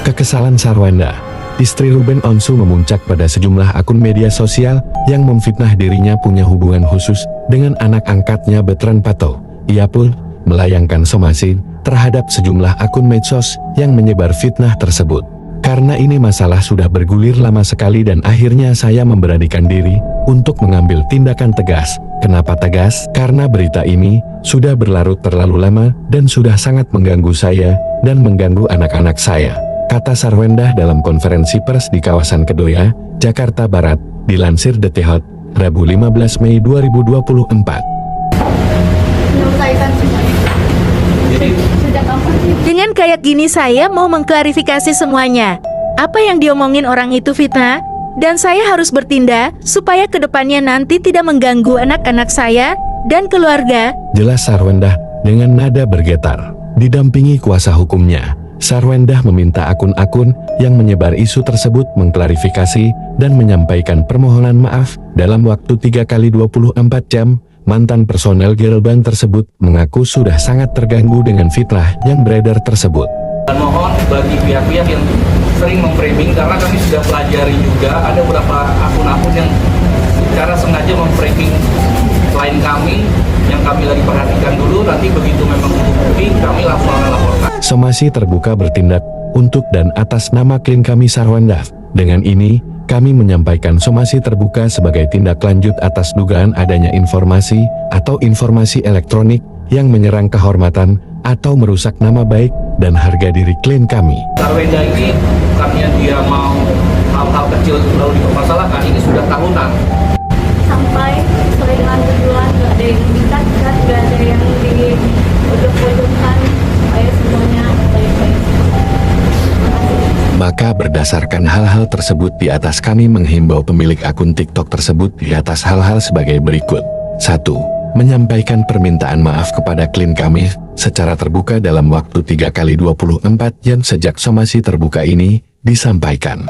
Kekesalan Sarwenda, istri Ruben Onsu memuncak pada sejumlah akun media sosial yang memfitnah dirinya punya hubungan khusus dengan anak angkatnya Bertrand Pato. Ia pun melayangkan somasi terhadap sejumlah akun medsos yang menyebar fitnah tersebut. Karena ini masalah sudah bergulir lama sekali dan akhirnya saya memberanikan diri untuk mengambil tindakan tegas. Kenapa tegas? Karena berita ini sudah berlarut terlalu lama dan sudah sangat mengganggu saya dan mengganggu anak-anak saya, kata Sarwenda dalam konferensi pers di kawasan Kedoya, Jakarta Barat, dilansir Detik Hot, Rabu 15 Mei 2024. Dengan kayak gini saya mau mengklarifikasi semuanya. Apa yang diomongin orang itu fitnah, dan saya harus bertindak supaya kedepannya nanti tidak mengganggu anak-anak saya dan keluarga. Jelas Sarwenda dengan nada bergetar. Didampingi kuasa hukumnya, Sarwenda meminta akun-akun yang menyebar isu tersebut mengklarifikasi dan menyampaikan permohonan maaf dalam waktu 3x24 jam. Mantan personel girl band tersebut mengaku sudah sangat terganggu dengan fitnah yang beredar tersebut. Dan mohon bagi pihak-pihak yang sering memframing, karena kami sudah pelajari juga ada beberapa akun-akun yang secara sengaja memframing klien kami yang kami lagi perhatikan dulu, nanti begitu memang bukti kami langsung akan laporkan. Somasi terbuka bertindak untuk dan atas nama klien kami Sarwenda. Dengan ini, kami menyampaikan somasi terbuka sebagai tindak lanjut atas dugaan adanya informasi atau informasi elektronik yang menyerang kehormatan atau merusak nama baik dan harga diri klien kami. Sarwenda ini bukannya dia mau hal-hal kecil lalu dipermasalahkan, ini sudah tahunan. Sampai sesuai dengan tujuan, nggak ada yang ditingkatkan, nggak ada yang diujung-ujungkan, supaya semuanya baik-baik. Maka berdasarkan hal-hal tersebut di atas kami menghimbau pemilik akun TikTok tersebut di atas hal-hal sebagai berikut. 1. Menyampaikan permintaan maaf kepada klien kami secara terbuka dalam waktu 3x24 jam sejak somasi terbuka ini disampaikan.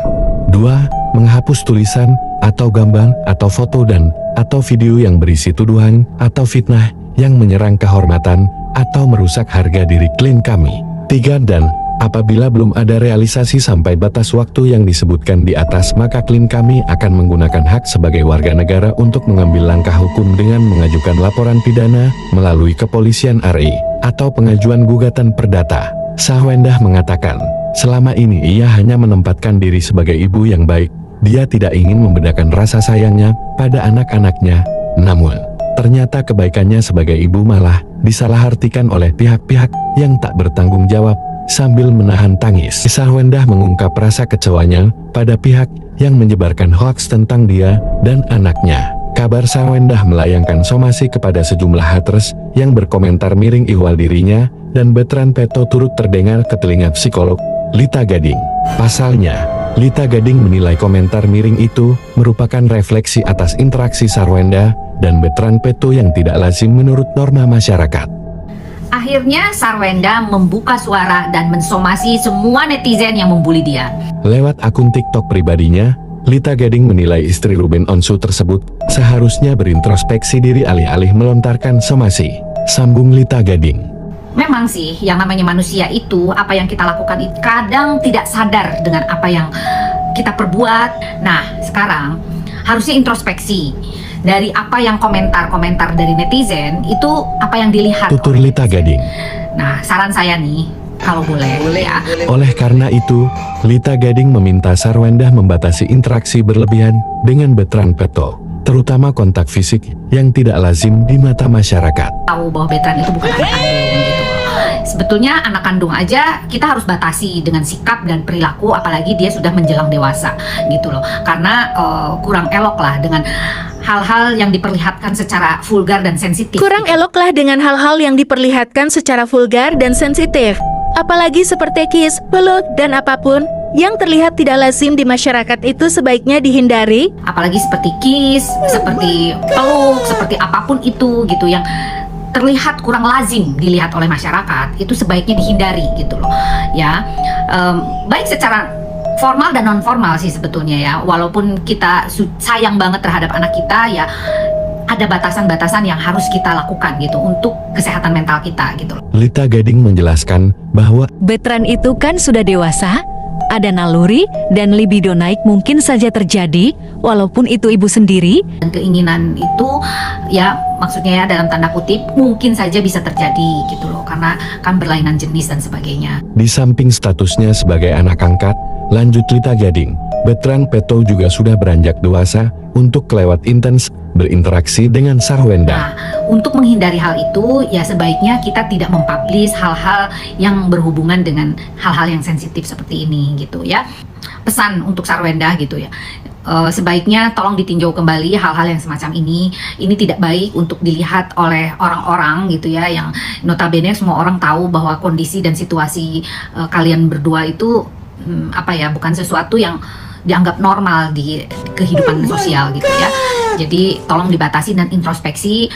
2. Menghapus tulisan atau gambar atau foto dan atau video yang berisi tuduhan atau fitnah yang menyerang kehormatan atau merusak harga diri klien kami. 3. Dan apabila belum ada realisasi sampai batas waktu yang disebutkan di atas, maka klien kami akan menggunakan hak sebagai warga negara untuk mengambil langkah hukum dengan mengajukan laporan pidana melalui Kepolisian RI atau pengajuan gugatan perdata. Sarwenda mengatakan, selama ini ia hanya menempatkan diri sebagai ibu yang baik. Dia tidak ingin membedakan rasa sayangnya pada anak-anaknya. Namun, ternyata kebaikannya sebagai ibu malah disalahartikan oleh pihak-pihak yang tak bertanggung jawab. Sambil menahan tangis, Sarwenda mengungkap rasa kecewanya pada pihak yang menyebarkan hoaks tentang dia dan anaknya. Kabar Sarwenda melayangkan somasi kepada sejumlah haters yang berkomentar miring ihwal dirinya dan Bertrand Pato turut terdengar ke telinga psikolog Lita Gading. Pasalnya, Lita Gading menilai komentar miring itu merupakan refleksi atas interaksi Sarwenda dan Bertrand Pato yang tidak lazim menurut norma masyarakat. Akhirnya Sarwenda membuka suara dan mensomasi semua netizen yang membuli dia. Lewat akun TikTok pribadinya, Lita Gading menilai istri Ruben Onsu tersebut seharusnya berintrospeksi diri alih-alih melontarkan somasi. Sambung Lita Gading. Memang sih, yang namanya manusia itu, apa yang kita lakukan itu kadang tidak sadar dengan apa yang kita perbuat. Nah, sekarang harusnya introspeksi. Dari apa yang komentar-komentar dari netizen, itu apa yang dilihat. Tutur Lita Gading. Nah, saran saya nih, kalau boleh ya. Oleh karena itu, Lita Gading meminta Sarwenda membatasi interaksi berlebihan dengan Bertrand Pato, terutama kontak fisik yang tidak lazim di mata masyarakat. Tahu bahwa Bertrand itu bukan anak kandung gitu. Sebetulnya anak kandung aja kita harus batasi dengan sikap dan perilaku, apalagi dia sudah menjelang dewasa gitu loh. Karena kurang elok lah dengan hal-hal yang diperlihatkan secara vulgar dan sensitif. Kurang eloklah dengan hal-hal yang diperlihatkan secara vulgar dan sensitif. Apalagi seperti kiss, peluk, dan apapun yang terlihat tidak lazim di masyarakat itu sebaiknya dihindari. Apalagi seperti kiss, seperti peluk, seperti apapun itu gitu yang terlihat kurang lazim dilihat oleh masyarakat, itu sebaiknya dihindari gitu loh ya. Baik secara formal dan non formal sih sebetulnya ya, walaupun kita sayang banget terhadap anak kita ya, ada batasan-batasan yang harus kita lakukan gitu untuk kesehatan mental kita gitu. Lita Gading menjelaskan bahwa Bertrand itu kan sudah dewasa, Ada naluri dan libido naik mungkin saja terjadi, walaupun itu ibu sendiri. Dan keinginan itu ya maksudnya ya dalam tanda kutip mungkin saja bisa terjadi gitu loh, karena kan berlainan jenis dan sebagainya. Di samping statusnya sebagai anak angkat, lanjut Lita Gading, Betran Peto juga sudah beranjak dewasa untuk kelewat intens berinteraksi dengan Sarwenda. Nah, untuk menghindari hal itu, ya sebaiknya kita tidak mempublish hal-hal yang berhubungan dengan hal-hal yang sensitif seperti ini gitu ya. Pesan untuk Sarwenda gitu ya. Sebaiknya tolong ditinjau kembali hal-hal yang semacam ini. Ini tidak baik untuk dilihat oleh orang-orang gitu ya, yang notabene semua orang tahu bahwa kondisi dan situasi kalian berdua itu bukan sesuatu yang dianggap normal di kehidupan sosial gitu ya. Jadi tolong dibatasi dan introspeksi.